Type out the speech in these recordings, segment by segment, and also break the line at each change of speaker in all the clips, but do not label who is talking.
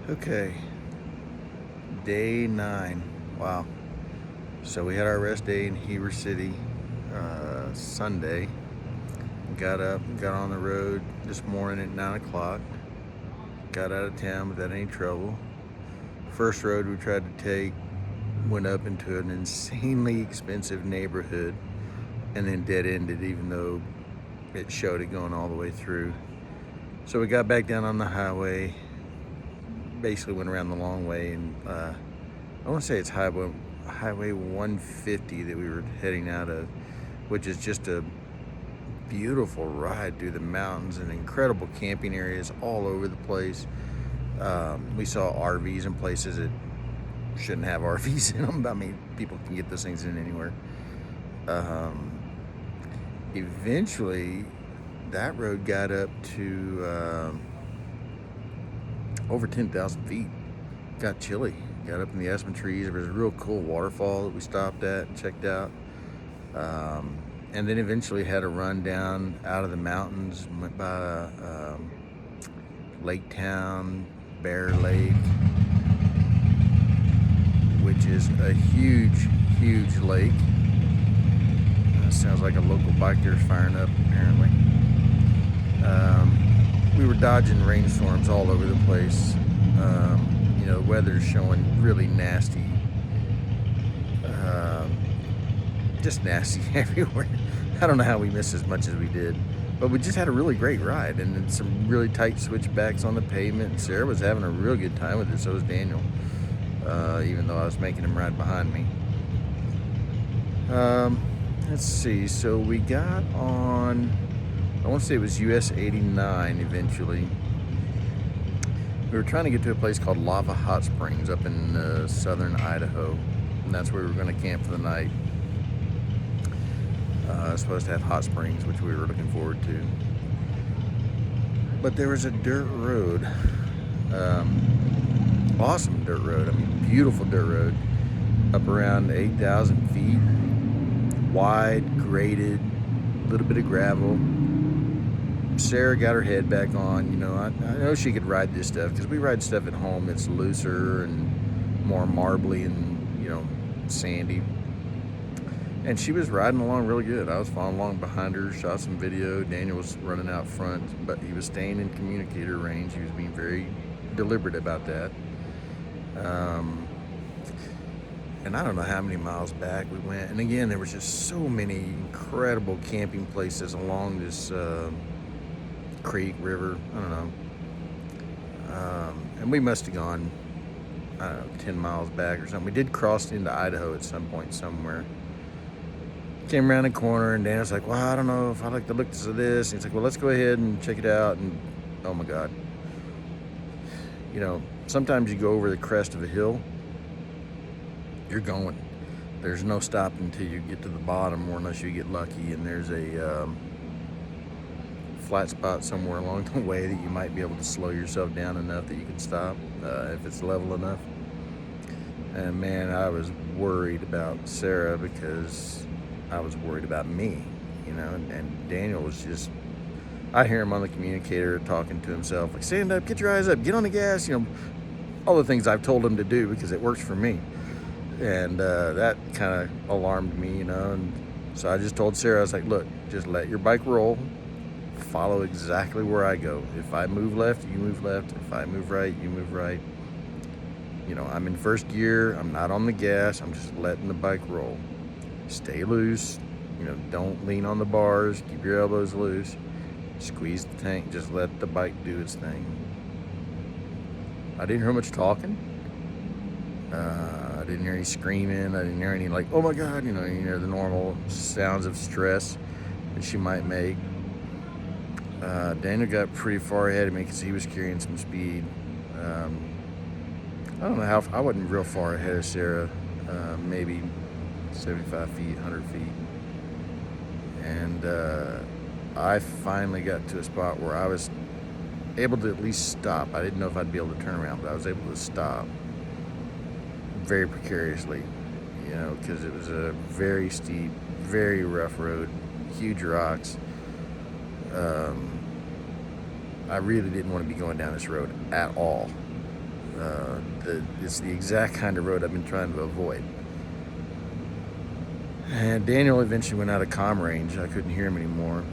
Okay, day 9. Wow. So we had our rest day in Heber City Sunday. Got up, got on the road this morning at 9 o'clock. Got out of town without any trouble. First road we tried to take went up into an insanely expensive neighborhood and then dead ended, even though it showed it going all the way through. So we got back down on the highway, basically went around the long way, and I want to say it's Highway 150 that we were heading out of, which is just a beautiful ride through the mountains and incredible camping areas all over the place. We saw RVs in places that shouldn't have RVs in them. I mean, people can get those things in anywhere. Eventually, that road got up to over 10,000 feet. Got chilly. Got up in the aspen trees. There was a real cool waterfall that we stopped at and checked out. And then eventually had a run down out of the mountains, went by Lake Town, Bear Lake, which is a huge, huge lake. Sounds like a local biker's firing up, apparently. We were dodging rainstorms all over the place. The weather's showing really nasty. Just nasty everywhere. I don't know how we missed as much as we did, but we just had a really great ride, and then some really tight switchbacks on the pavement. And Sarah was having a real good time with it, so was Daniel, even though I was making him ride behind me. Let's see, so we got on, I want to say it was US 89 eventually. We were trying to get to a place called Lava Hot Springs up in southern Idaho, and that's where we were going to camp for the night. It's supposed to have hot springs, which we were looking forward to. But there was a dirt road, awesome dirt road. I mean, beautiful dirt road, up around 8,000 feet, wide, graded, a little bit of gravel. Sarah got her head back on. I know she could ride this stuff because we ride stuff at home that's looser and more marbly and sandy. And she was riding along really good. I was following along behind her, shot some video. Daniel was running out front, but he was staying in communicator range. He was being very deliberate about that. And I don't know how many miles back we went. And again, there was just so many incredible camping places along this creek, river, I don't know. And we must have gone, I don't know, 10 miles back or something. We did cross into Idaho at some point somewhere. Came around the corner, and Daniel's like, well, I don't know if I like the looks of this. And he's like, well, let's go ahead and check it out. And oh my God. Sometimes you go over the crest of a hill, you're going. There's no stopping until you get to the bottom, or unless you get lucky, and there's a flat spot somewhere along the way that you might be able to slow yourself down enough that you can stop if it's level enough. And man, I was worried about Sarah because I was worried about me, and Daniel was just, I hear him on the communicator talking to himself, like, stand up, get your eyes up, get on the gas, all the things I've told him to do because it works for me. And that kind of alarmed me, and so I just told Sarah, I was like, look, just let your bike roll, follow exactly where I go. If I move left, you move left. If I move right, you move right. I'm in first gear, I'm not on the gas, I'm just letting the bike roll. Stay loose, don't lean on the bars, keep your elbows loose, squeeze the tank, just let the bike do its thing. I didn't hear much talking. I didn't hear any screaming. I didn't hear any like, oh my God, you hear the normal sounds of stress that she might make. Daniel got pretty far ahead of me because he was carrying some speed. I don't know I wasn't real far ahead of Sarah, maybe 75 feet, 100 feet. And I finally got to a spot where I was able to at least stop. I didn't know if I'd be able to turn around, but I was able to stop very precariously, because it was a very steep, very rough road, huge rocks. I really didn't want to be going down this road at all. It's the exact kind of road I've been trying to avoid. And Daniel eventually went out of comm range. I couldn't hear him anymore.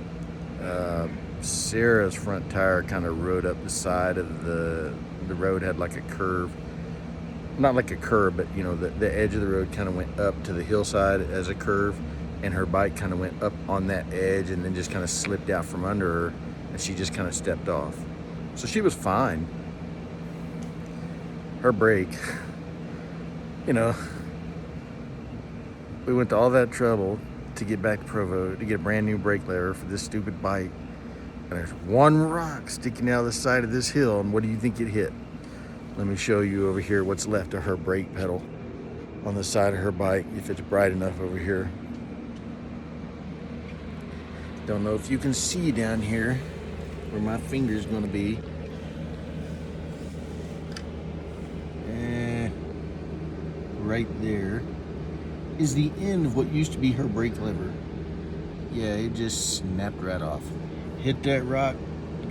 Sarah's front tire kind of rode up the side of the road, had like a curve. Not like a curve, but you know, the edge of the road kind of went up to the hillside as a curve, and her bike kind of went up on that edge and then just kind of slipped out from under her, and she just kind of stepped off. So she was fine. Her brake, you know, we went to all that trouble to get back to Provo to get a brand new brake lever for this stupid bike. And there's one rock sticking out of the side of this hill, and what do you think it hit? Let me show you over here what's left of her brake pedal on the side of her bike, if it's bright enough over here. Don't know if you can see down here where my finger's gonna be. Right there is the end of what used to be her brake lever. Yeah, it just snapped right off. Hit that rock,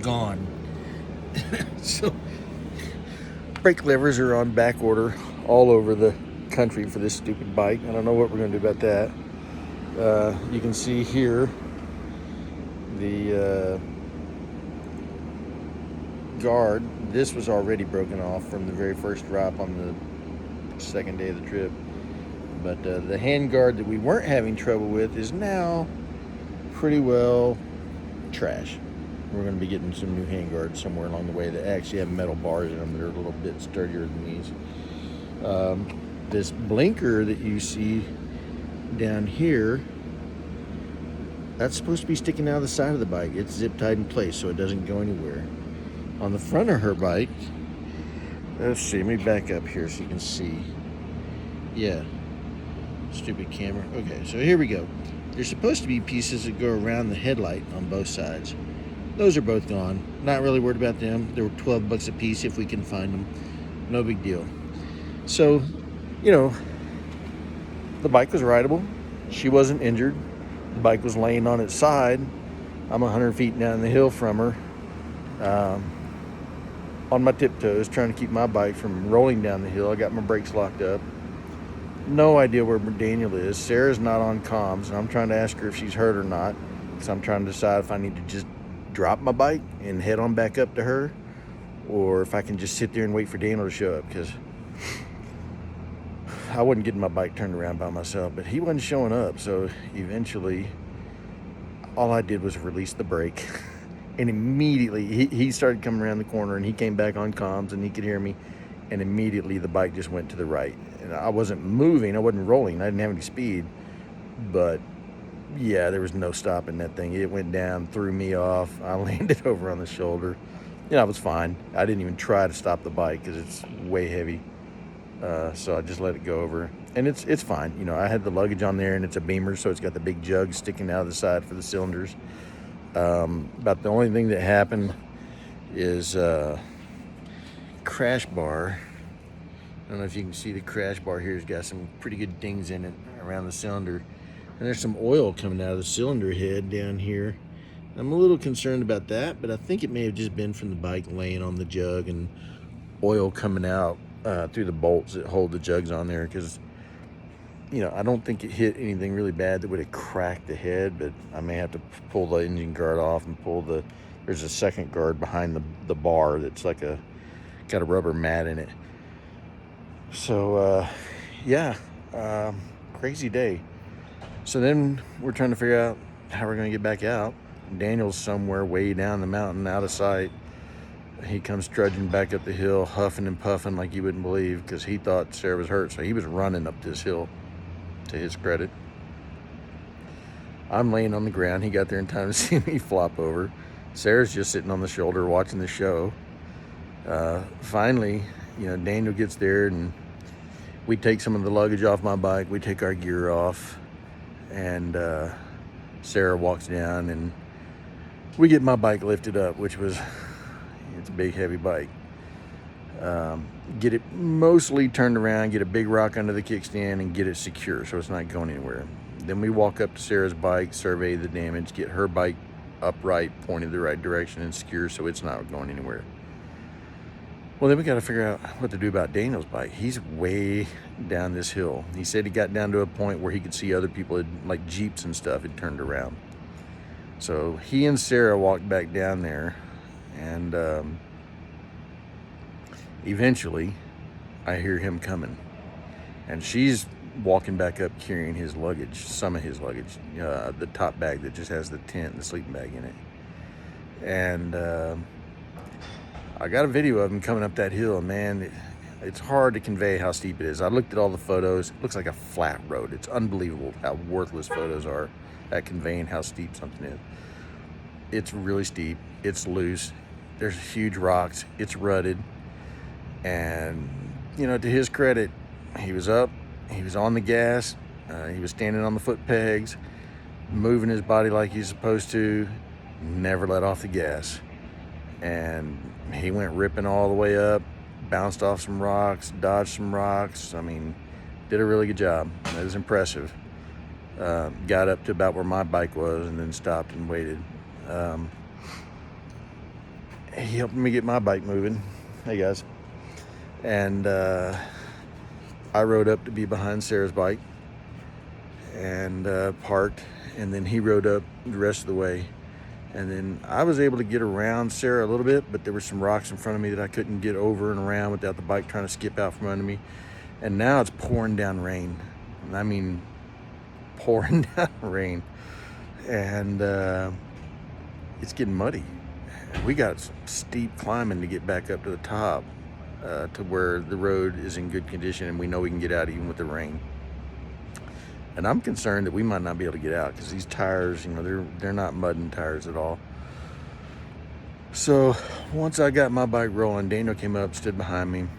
gone. So brake levers are on back order all over the country for this stupid bike. I don't know what we're gonna do about that. You can see here the guard. This was already broken off from the very first drop on the second day of the trip. But the hand guard that we weren't having trouble with is now pretty well trash. We're going to be getting some new hand guards somewhere along the way that actually have metal bars in them that are a little bit sturdier than these. This blinker that you see down here, that's supposed to be sticking out of the side of the bike. It's zip tied in place so it doesn't go anywhere. On the front of her bike, let's see, let me back up here so you can see. Yeah, stupid camera. Okay, so here we go. There's supposed to be pieces that go around the headlight on both sides. Those are both gone. Not really worried about them. They were 12 bucks a piece if we can find them. No big deal. So, you know, the bike was rideable. She wasn't injured. The bike was laying on its side. I'm 100 feet down the hill from her. On my tiptoes, trying to keep my bike from rolling down the hill. I got my brakes locked up. No idea where Daniel is. Sarah's not on comms, and I'm trying to ask her if she's hurt or not, because I'm trying to decide if I need to just drop my bike and head on back up to her, or if I can just sit there and wait for Daniel to show up, because I wasn't getting my bike turned around by myself, but he wasn't showing up. So eventually, all I did was release the brake. And immediately, he started coming around the corner, and he came back on comms, and he could hear me. And immediately, the bike just went to the right. And I wasn't moving. I wasn't rolling. I didn't have any speed. But, yeah, there was no stopping that thing. It went down, threw me off. I landed over on the shoulder. You know, I was fine. I didn't even try to stop the bike because it's way heavy. So I just let it go over. And it's fine. You know, I had the luggage on there, and it's a Beamer, so it's got the big jug sticking out of the side for the cylinders. About the only thing that happened is crash bar. I don't know if you can see the crash bar here. It's got some pretty good dings in it around the cylinder, and there's some oil coming out of the cylinder head down here. I'm a little concerned about that, but I think it may have just been from the bike laying on the jug and oil coming out through the bolts that hold the jugs on there, because you know, I don't think it hit anything really bad that would have cracked the head, but I may have to pull the engine guard off and pull there's a second guard behind the bar that's like got a rubber mat in it. So, yeah, crazy day. So then we're trying to figure out how we're going to get back out. Daniel's somewhere way down the mountain out of sight. He comes trudging back up the hill, huffing and puffing like you wouldn't believe, because he thought Sarah was hurt, so he was running up this hill. To his credit, I'm laying on the ground. He got there in time to see me flop over. Sarah's just sitting on the shoulder watching the show. Finally, you know, Daniel gets there, and we take some of the luggage off my bike. We take our gear off, and Sarah walks down, and we get my bike lifted up, which was, it's a big, heavy bike. Get it mostly turned around, get a big rock under the kickstand, and get it secure so it's not going anywhere. Then we walk up to Sarah's bike, survey the damage, get her bike upright, pointed the right direction, and secure so it's not going anywhere. Well, then we got to figure out what to do about Daniel's bike. He's way down this hill. He said he got down to a point where he could see other people, like Jeeps and stuff, had turned around. So he and Sarah walked back down there, and eventually I hear him coming. And she's walking back up carrying his luggage, some of his luggage, the top bag that just has the tent and the sleeping bag in it. And I got a video of him coming up that hill, and man, it's hard to convey how steep it is. I looked at all the photos. It looks like a flat road. It's unbelievable how worthless photos are at conveying how steep something is. It's really steep. It's loose. There's huge rocks. It's rutted. And, you know, to his credit, he was up. He was on the gas. He was standing on the foot pegs, moving his body like he's supposed to, never let off the gas. And he went ripping all the way up, bounced off some rocks, dodged some rocks. I mean, did a really good job. That was impressive. Got up to about where my bike was and then stopped and waited. He helped me get my bike moving. Hey guys. And I rode up to be behind Sarah's bike and parked, and then he rode up the rest of the way. And then I was able to get around Sarah a little bit, but there were some rocks in front of me that I couldn't get over and around without the bike trying to skip out from under me. And now it's pouring down rain. I mean, pouring down rain. And it's getting muddy. We got some steep climbing to get back up to the top to where the road is in good condition and we know we can get out even with the rain. And I'm concerned that we might not be able to get out because these tires, you know, they're not mudding tires at all. So once I got my bike rolling, Daniel came up, stood behind me,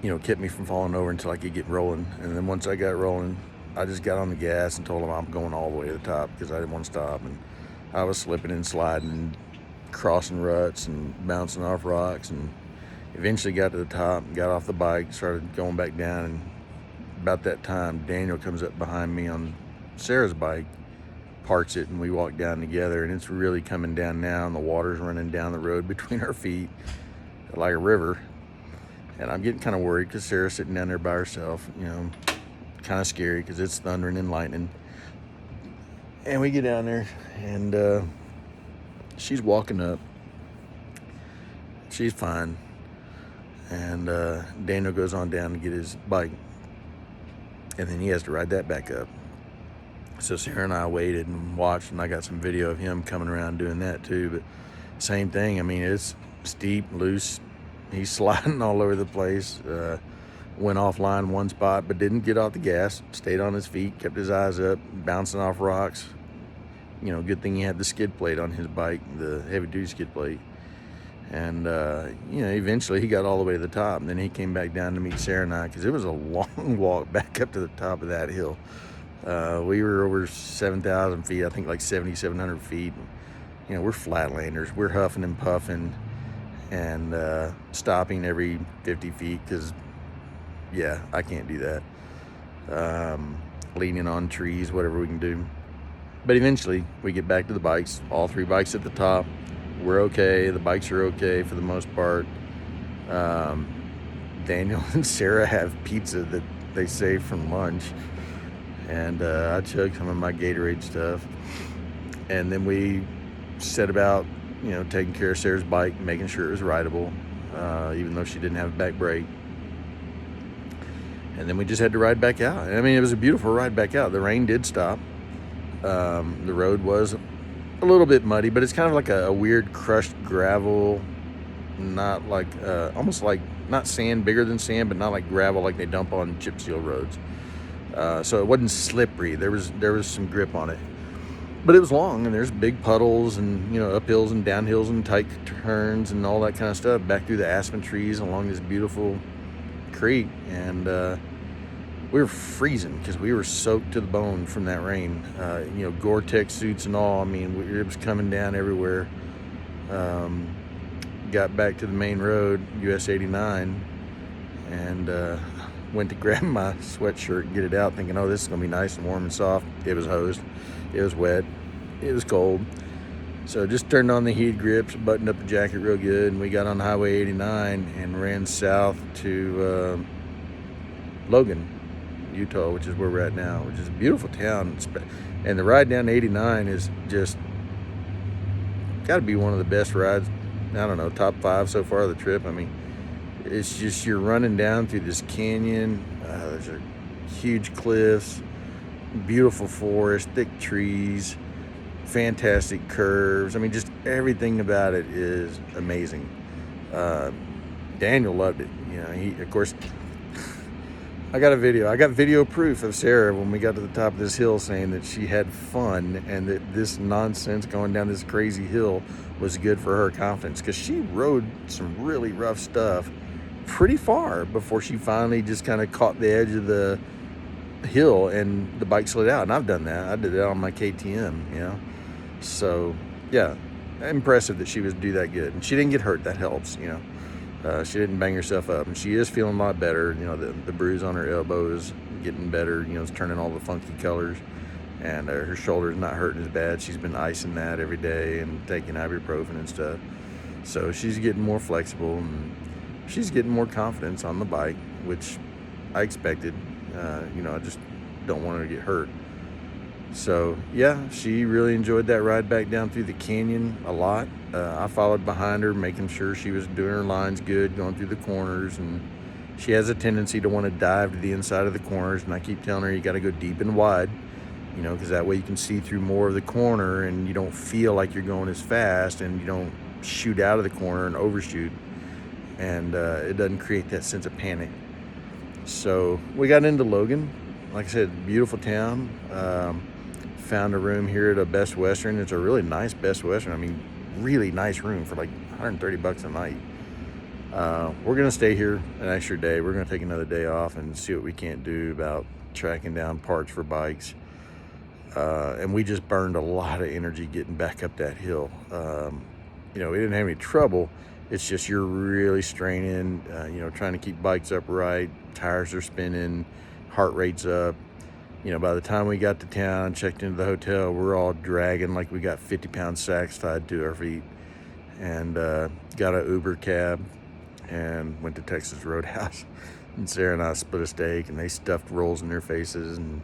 you know, kept me from falling over until I could get rolling. And then once I got rolling, I just got on the gas and told him I'm going all the way to the top because I didn't want to stop. And I was slipping and sliding and crossing ruts and bouncing off rocks, and eventually got to the top, got off the bike, started going back down. And about that time, Daniel comes up behind me on Sarah's bike, parks it, and we walk down together. And it's really coming down now, and the water's running down the road between our feet like a river. And I'm getting kind of worried because Sarah's sitting down there by herself, you know, kind of scary because it's thundering and lightning. And we get down there, and she's walking up. She's fine. And Daniel goes on down to get his bike. And then he has to ride that back up. So Sarah and I waited and watched, and I got some video of him coming around doing that too. But same thing. I mean, it's steep, loose. He's sliding all over the place. Went offline one spot, but didn't get off the gas. Stayed on his feet, kept his eyes up, bouncing off rocks. You know, good thing he had the skid plate on his bike, the heavy-duty skid plate. And, you know, eventually he got all the way to the top. And then he came back down to meet Sarah and I because it was a long walk back up to the top of that hill. We were over 7,000 feet, I think like 7,700 feet. You know, we're flatlanders. We're huffing and puffing and stopping every 50 feet because, yeah, I can't do that. Leaning on trees, whatever we can do. But eventually we get back to the bikes, all three bikes at the top. We're okay. The bikes are okay for the most part. Daniel and Sarah have pizza that they saved from lunch. And I chugged some of my Gatorade stuff. And then we set about, you know, taking care of Sarah's bike, making sure it was rideable, even though she didn't have a back brake. And then we just had to ride back out. I mean, it was a beautiful ride back out. The rain did stop. The road was a little bit muddy, but it's kind of like a weird crushed gravel, not like, almost like, not sand, bigger than sand, but not like gravel like they dump on chip seal roads. So it wasn't slippery. There was some grip on it, but it was long, and there's big puddles and, you know, uphills and downhills and tight turns and all that kind of stuff back through the aspen trees along this beautiful creek. And we were freezing because we were soaked to the bone from that rain. You know, Gore-Tex suits and all. I mean, it was coming down everywhere. Got back to the main road, US 89, and went to grab my sweatshirt and get it out, thinking, oh, this is gonna be nice and warm and soft. It was hosed. It was wet. It was cold. So just turned on the heat grips, buttoned up the jacket real good, and we got on Highway 89 and ran south to Logan, Utah, which is where we're at now, which is a beautiful town. And the ride down 89 is just got to be one of the best rides. I don't know, top 5 so far of the trip. I mean, it's just you're running down through this canyon. There's a huge cliffs, beautiful forest, thick trees, fantastic curves. I mean, just everything about it is amazing. Daniel loved it. You know, he, of course, I got video proof of Sarah when we got to the top of this hill saying that she had fun and that this nonsense going down this crazy hill was good for her confidence, because she rode some really rough stuff pretty far before she finally just kind of caught the edge of the hill and the bike slid out. And I've done that. I did that on my KTM, you know. So yeah, impressive that she was do that good, and she didn't get hurt. That helps, you know. She didn't bang herself up, and she is feeling a lot better. You know, the bruise on her elbow is getting better. You know, it's turning all the funky colors, and her shoulder's not hurting as bad. She's been icing that every day and taking ibuprofen and stuff. So she's getting more flexible, and she's getting more confidence on the bike, which I expected. You know, I just don't want her to get hurt. So yeah, she really enjoyed that ride back down through the canyon a lot. I followed behind her, making sure she was doing her lines good, going through the corners, and she has a tendency to want to dive to the inside of the corners, and I keep telling her you got to go deep and wide, you know, because that way you can see through more of the corner and you don't feel like you're going as fast, and you don't shoot out of the corner and overshoot, and it doesn't create that sense of panic. So we got into Logan. Like I said, beautiful town. Found a room here at a Best Western. It's a really nice Best Western. I mean, really nice room for like $130 a night. We're gonna stay here an extra day. We're gonna take another day off and see what we can't do about tracking down parts for bikes. And we just burned a lot of energy getting back up that hill. You know, we didn't have any trouble. It's just you're really straining, you know, trying to keep bikes upright. Tires are spinning, heart rate's up. You know, by the time we got to town, checked into the hotel, we're all dragging like we got 50-pound sacks tied to our feet, and got an Uber cab and went to Texas Roadhouse. And Sarah and I split a steak, and they stuffed rolls in their faces and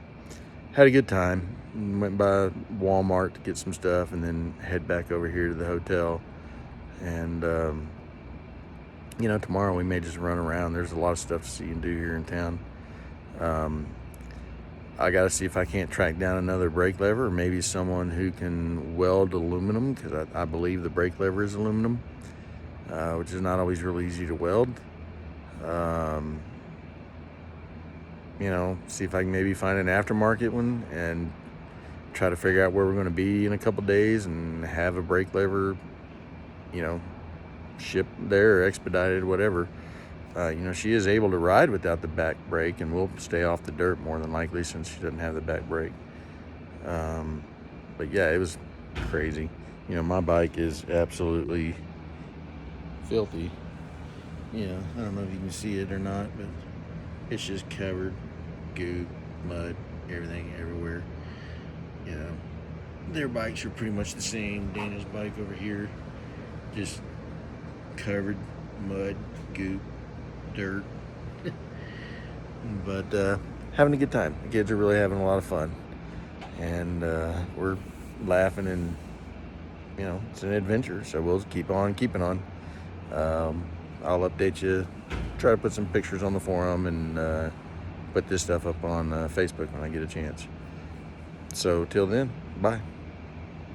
had a good time. And went by Walmart to get some stuff, and then head back over here to the hotel. And you know, tomorrow we may just run around. There's a lot of stuff to see and do here in town. I got to see if I can't track down another brake lever, or maybe someone who can weld aluminum, because I believe the brake lever is aluminum, which is not always really easy to weld. You know, see if I can maybe find an aftermarket one and try to figure out where we're going to be in a couple days and have a brake lever, you know, shipped there or expedited, whatever. You know, she is able to ride without the back brake, and we'll stay off the dirt more than likely since she doesn't have the back brake. But yeah, it was crazy. You know, my bike is absolutely filthy. You know, I don't know if you can see it or not, but it's just covered, goop, mud, everything everywhere. You know, their bikes are pretty much the same. Daniel's bike over here, just covered, mud, goop, dirt. But having a good time. The kids are really having a lot of fun, and we're laughing, and you know, it's an adventure, so we'll keep on keeping on. I'll update you, try to put some pictures on the forum, and put this stuff up on Facebook when I get a chance. So till then, bye.